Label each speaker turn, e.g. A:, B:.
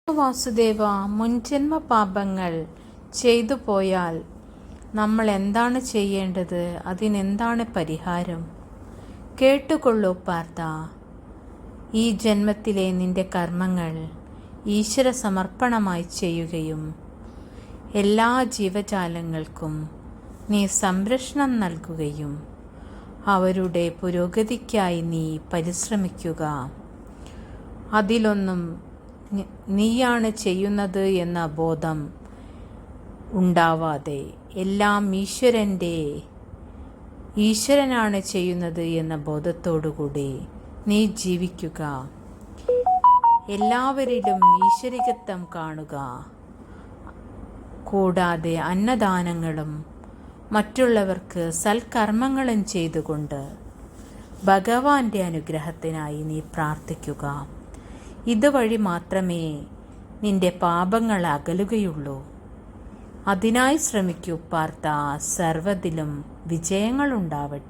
A: വാസുദേവ, മുൻജന്മ പാപങ്ങൾ ചെയ്തു പോയാൽ നമ്മൾ എന്താണ് ചെയ്യേണ്ടത്? അതിനെന്താണ് പരിഹാരം? കേട്ടുകൊള്ളൂ പാർത്ഥ. ഈ ജന്മത്തിലെ നിന്റെ കർമ്മങ്ങൾ ഈശ്വര സമർപ്പണമായി ചെയ്യുകയും എല്ലാ ജീവജാലങ്ങൾക്കും നീ സംരക്ഷണം നൽകുകയും അവരുടെ പുരോഗതിക്കായി നീ പരിശ്രമിക്കുക. അതിലൊന്നും നീയാണ് ചെയ്യുന്നത് എന്ന ബോധം ഉണ്ടാവാതെ എല്ലാം ഈശ്വരനാണ് ചെയ്യുന്നത് എന്ന ബോധത്തോടുകൂടി നീ ജീവിക്കുക. എല്ലാവരിലും ഈശ്വരികത്വം കാണുക. കൂടാതെ അന്നദാനങ്ങളും മറ്റുള്ളവർക്ക് സൽക്കർമ്മങ്ങളും ചെയ്തുകൊണ്ട് ഭഗവാന്റെ അനുഗ്രഹത്തിനായി നീ പ്രാർത്ഥിക്കുക. ഇതുവഴി മാത്രമേ നിന്റെ പാപങ്ങൾ അകലുകയുള്ളൂ. അതിനായി ശ്രമിക്കൂ പാർത്ഥ. സർവ്വതിലും വിജയങ്ങളുണ്ടാവട്ടെ.